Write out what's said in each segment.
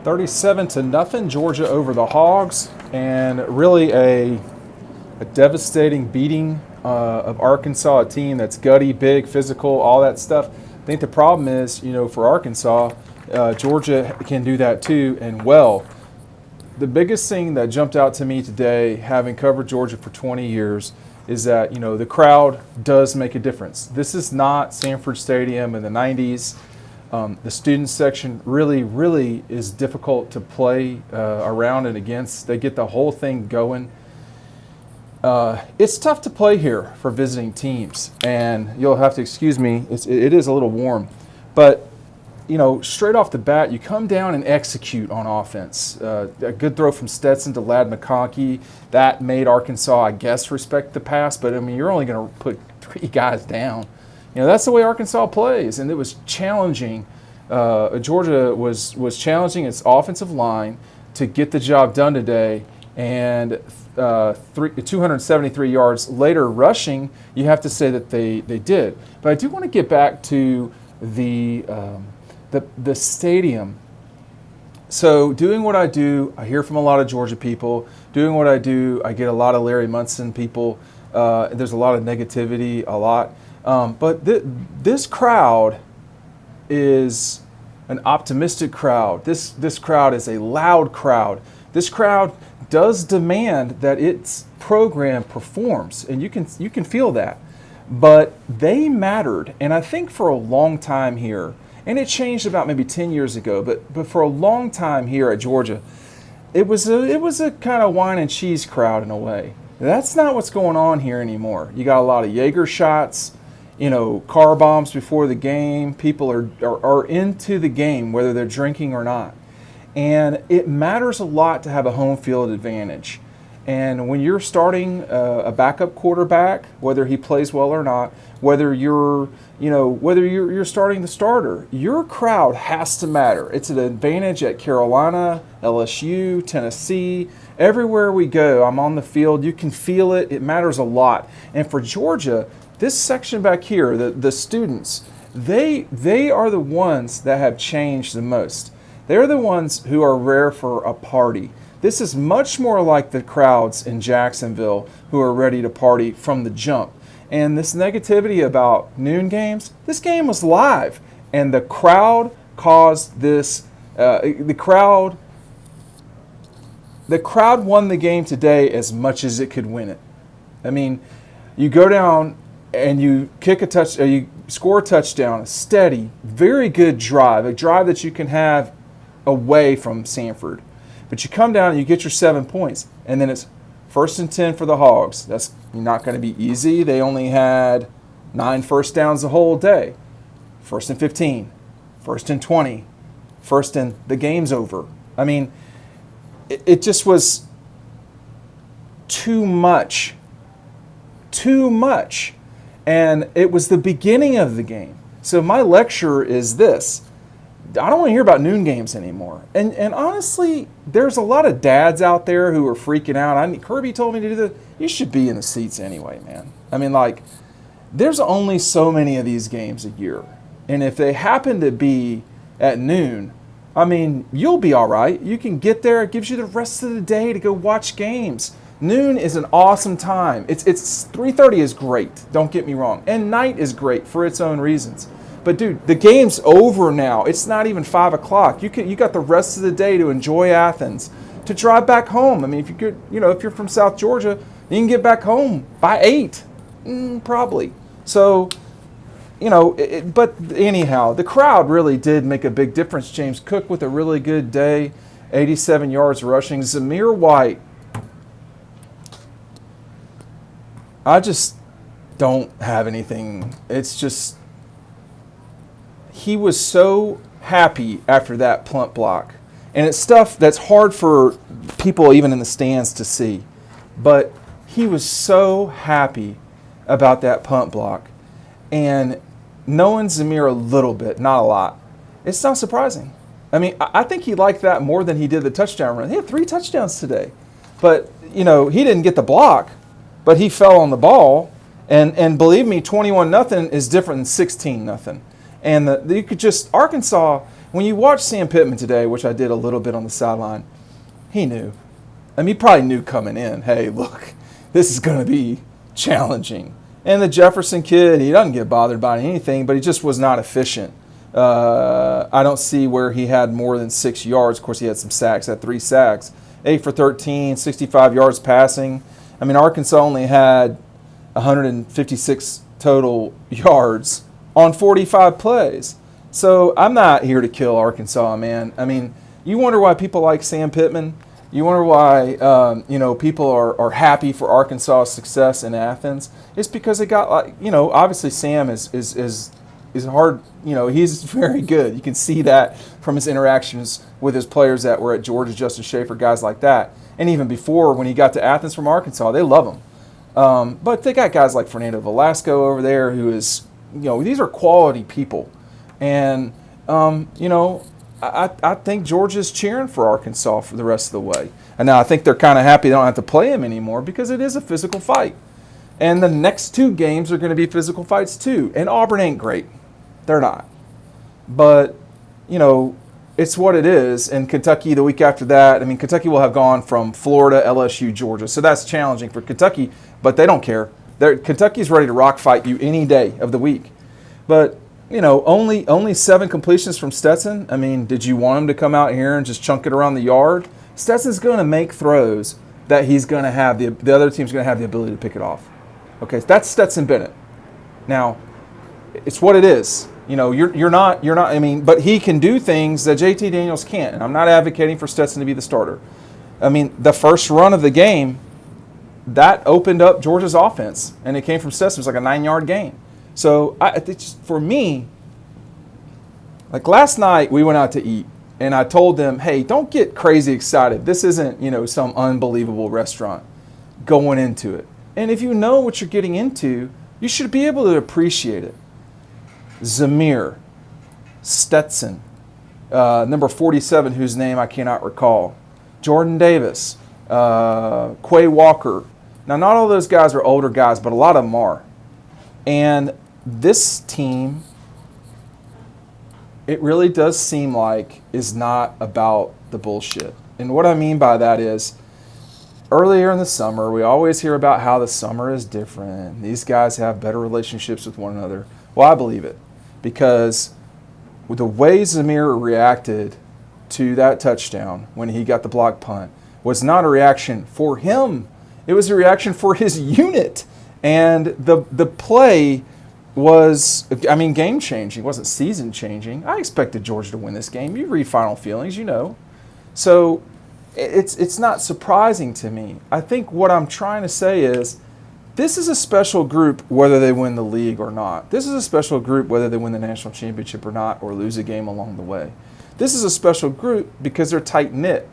37-0, Georgia over the Hogs, and really a devastating beating of Arkansas, a team that's gutty, big, physical, all that stuff. I think the problem is, for Arkansas, Georgia can do that too, and well. The biggest thing that jumped out to me today, having covered Georgia for 20 years, is that, the crowd does make a difference. This is not Sanford Stadium in the 90s. The student section really is difficult to play around and against. They get the whole thing going. It's tough to play here for visiting teams, and you'll have to excuse me, it is a little warm. But, straight off the bat, you come down and execute on offense. A good throw from Stetson to Ladd McConkey. That made Arkansas, I guess, respect the pass, but, you're only going to put 3 guys down. That's the way Arkansas plays, and it was challenging. Georgia was challenging its offensive line to get the job done today, and 273 yards later rushing, you have to say that they did. But I do want to get back to the stadium. So doing what I do, I hear from a lot of Georgia people. Doing what I do, I get a lot of Larry Munson people. There's a lot of negativity, a lot. But this crowd is an optimistic crowd. This crowd is a loud crowd. This crowd does demand that its program performs, and you can feel that. But they mattered, and I think for a long time here, and it changed about maybe 10 years ago, but for a long time here at Georgia, it was a kind of wine and cheese crowd in a way. That's not what's going on here anymore. You got a lot of Jaeger shots, car bombs before the game. People are into the game, whether they're drinking or not. And it matters a lot to have a home field advantage. And when you're starting a backup quarterback, whether he plays well or not, whether you're starting the starter, your crowd has to matter. It's an advantage at Carolina, LSU, Tennessee, everywhere we go. I'm on the field. You can feel it. It matters a lot. And for Georgia, this section back here, the students, they are the ones that have changed the most. They're the ones who are rare for a party. This is much more like the crowds in Jacksonville who are ready to party from the jump. And this negativity about noon games, this game was live. And the crowd caused this, the crowd won the game today as much as it could win it. I mean, you go down and you kick a touch, you score a touchdown, a steady, very good drive, a drive that you can have away from Sanford. But you come down and you get your 7 points, and then it's 1st and 10 for the Hogs. That's not going to be easy. They only had 9 first downs the whole day. 1st and 15, 1st and 20, 1st and the game's over. I mean, it just was too much. Too much. And it was the beginning of the game. So my lecture is this. I don't want to hear about noon games anymore. And honestly, there's a lot of dads out there who are freaking out. Kirby told me to do this. You should be in the seats anyway, man. I mean, there's only so many of these games a year. And if they happen to be at noon, I mean, you'll be all right. You can get there. It gives you the rest of the day to go watch games. Noon is an awesome time. It's 3:30 is great. Don't get me wrong. And night is great for its own reasons. But dude, the game's over now. It's not even 5 o'clock. You got the rest of the day to enjoy Athens, to drive back home. I mean, if you're from South Georgia, you can get back home by 8, probably. So, but anyhow, the crowd really did make a big difference. James Cook with a really good day, 87 yards rushing. Zamir White, I just don't have anything. It's just, he was so happy after that punt block. And it's stuff that's hard for people even in the stands to see. But he was so happy about that punt block. And knowing Zamir a little bit, not a lot, it's not surprising. I mean, I think he liked that more than he did the touchdown run. He had 3 touchdowns today. But, he didn't get the block, but he fell on the ball. And believe me, 21-0 is different than 16-0. And you could just, Arkansas, when you watch Sam Pittman today, which I did a little bit on the sideline, he knew. I mean, he probably knew coming in, hey, look, this is going to be challenging. And the Jefferson kid, he doesn't get bothered by anything, but he just was not efficient. I don't see where he had more than 6 yards. Of course, he had some sacks, had 3 sacks. 8 for 13, 65 yards passing. I mean, Arkansas only had 156 total yards on 45 plays. So I'm not here to kill Arkansas, man. I mean, you wonder why people like Sam Pittman? You wonder why people are happy for Arkansas' success in Athens? It's because they got, like, obviously Sam is hard. He's very good. You can see that from his interactions with his players that were at Georgia, Justin Schaefer, guys like that. And even before, when he got to Athens from Arkansas, they love him. But they got guys like Fernando Velasco over there who is, these are quality people. And, I think Georgia's cheering for Arkansas for the rest of the way. And now I think they're kind of happy they don't have to play him anymore because it is a physical fight. And the next 2 games are going to be physical fights too. And Auburn ain't great. They're not. But, it's what it is. And Kentucky the week after that, I mean, Kentucky will have gone from Florida, LSU, Georgia. So that's challenging for Kentucky, but they don't care. Kentucky's ready to rock fight you any day of the week. But, only 7 completions from Stetson. I mean, did you want him to come out here and just chunk it around the yard? Stetson's going to make throws that he's going to have, the other team's going to have the ability to pick it off. Okay, that's Stetson Bennett. Now, it's what it is. You're not, I mean, but he can do things that JT Daniels can't. And I'm not advocating for Stetson to be the starter. I mean, the first run of the game, that opened up Georgia's offense. And it came from Stetson. It was like a 9-yard gain. So, for me, like last night we went out to eat. And I told them, hey, don't get crazy excited. This isn't, some unbelievable restaurant going into it. And if you know what you're getting into, you should be able to appreciate it. Zamir, Stetson, number 47, whose name I cannot recall, Jordan Davis, Quay Walker. Now, not all those guys are older guys, but a lot of them are. And this team, it really does seem like, is not about the bullshit. And what I mean by that is, earlier in the summer, we always hear about how the summer is different. These guys have better relationships with one another. Well, I believe it. Because with the way Zamir reacted to that touchdown when he got the block punt was not a reaction for him. It was a reaction for his unit. And the play was, game-changing. It wasn't season-changing. I expected Georgia to win this game. You read Final Feelings, So it's not surprising to me. I think what I'm trying to say is this is a special group whether they win the league or not. This is a special group whether they win the national championship or not or lose a game along the way. This is a special group because they're tight-knit.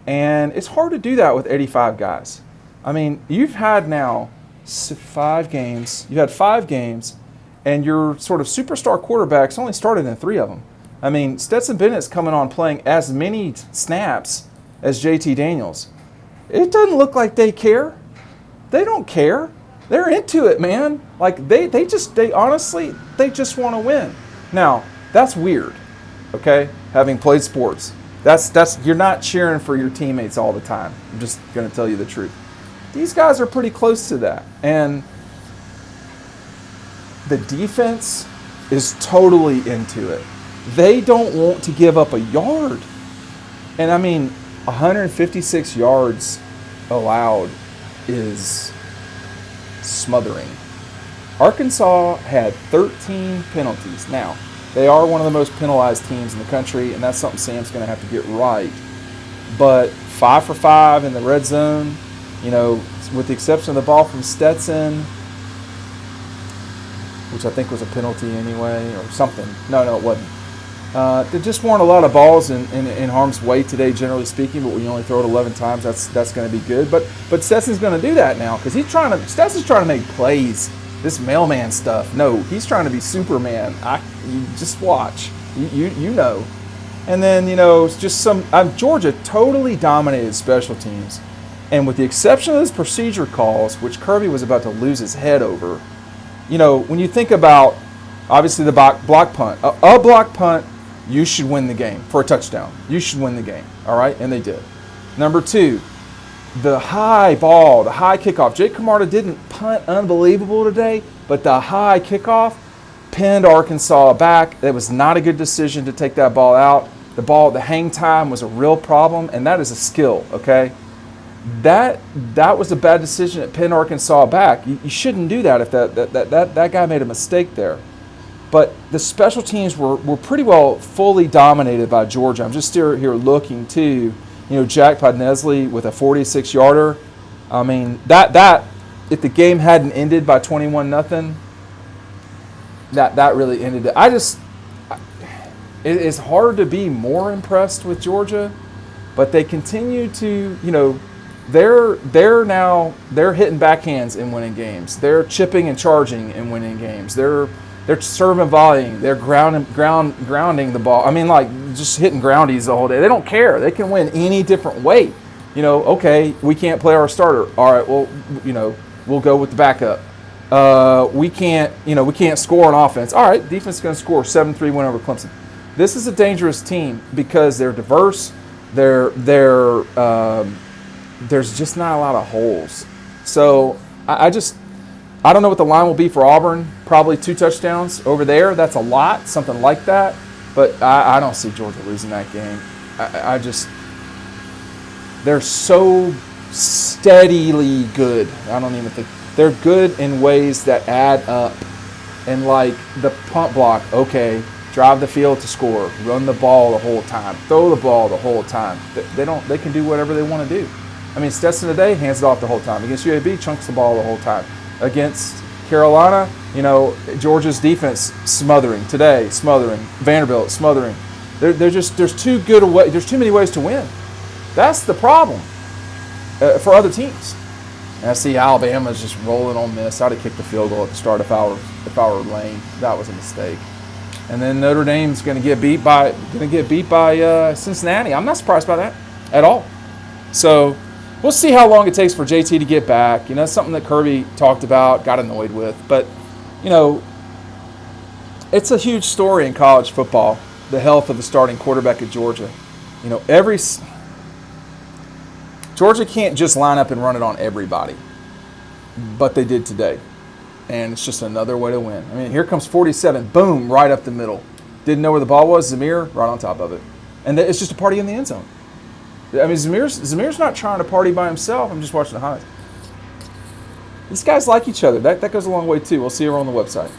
And it's hard to do that with 85 guys. I mean, you've had now 5 games. You've had 5 games, and your sort of superstar quarterbacks only started in 3 of them. I mean, Stetson Bennett's coming on playing as many snaps as JT Daniels. It doesn't look like they care. They don't care. They're into it, man. Like, they honestly just want to win. Now, that's weird, okay? Having played sports. That's you're not cheering for your teammates all the time. I'm just going to tell you the truth. These guys are pretty close to that. And the defense is totally into it. They don't want to give up a yard. And 156 yards allowed is smothering. Arkansas had 13 penalties. Now, they are one of the most penalized teams in the country, and that's something Sam's going to have to get right. But 5 for 5 in the red zone, with the exception of the ball from Stetson, which I think was a penalty anyway, or something. No, it wasn't. There just weren't a lot of balls in harm's way today, generally speaking. But when you only throw it 11 times, that's going to be good. But Stetson's going to do that now because Stetson's trying to make plays. This mailman stuff. No, he's trying to be Superman. You just watch. You know. And then it's just Georgia totally dominated special teams, and with the exception of those procedure calls, which Kirby was about to lose his head over. When you think about, obviously, the block punt. A block punt you should win the game for a touchdown. You should win the game, all right? And they did. Number 2, the high ball, the high kickoff. Jake Camarda didn't punt unbelievable today, but the high kickoff pinned Arkansas back. It was not a good decision to take that ball out. The hang time was a real problem, and that is a skill, okay? That was a bad decision. It pinned Arkansas back. You shouldn't do that if that guy made a mistake there. But the special teams were pretty well fully dominated by Georgia. I'm just here looking too. Jack Podnesley with a 46-yarder. I mean, that if the game hadn't ended by 21-0, that really ended it. It's hard to be more impressed with Georgia, but they continue to, they're hitting backhands in winning games. They're chipping and charging in winning games. They're serving volleying. They're grounding the ball. I mean, like just hitting groundies the whole day. They don't care. They can win any different way. Okay, we can't play our starter. All right, well, we'll go with the backup. We can't score on offense. All right, defense is going to score 7-3 win over Clemson. This is a dangerous team because they're diverse. There's just not a lot of holes. So I don't know what the line will be for Auburn. Probably 2 touchdowns over there. That's a lot, something like that. But I don't see Georgia losing that game. They're so steadily good. I don't even think they're good in ways that add up. And like the punt block, okay, drive the field to score, run the ball the whole time, throw the ball the whole time. They can do whatever they want to do. I mean, Stetson today hands it off the whole time. Against UAB, chunks the ball the whole time. Against Carolina, Georgia's defense smothering. Today, smothering. Vanderbilt, smothering. There's too many ways to win. That's the problem for other teams. And I see Alabama's just rolling on this. I'd have kicked the field goal at the start if I were Lane. That was a mistake. And then Notre Dame's going to get beat by Cincinnati. I'm not surprised by that at all. So we'll see how long it takes for JT to get back. That's something that Kirby talked about, got annoyed with. But, it's a huge story in college football, the health of the starting quarterback at Georgia. Georgia can't just line up and run it on everybody. But they did today. And it's just another way to win. I mean, here comes 47. Boom, right up the middle. Didn't know where the ball was. Zamir, right on top of it. And it's just a party in the end zone. I mean, Zamir's not trying to party by himself. I'm just watching the highlights. These guys like each other. That goes a long way, too. We'll see you on the website.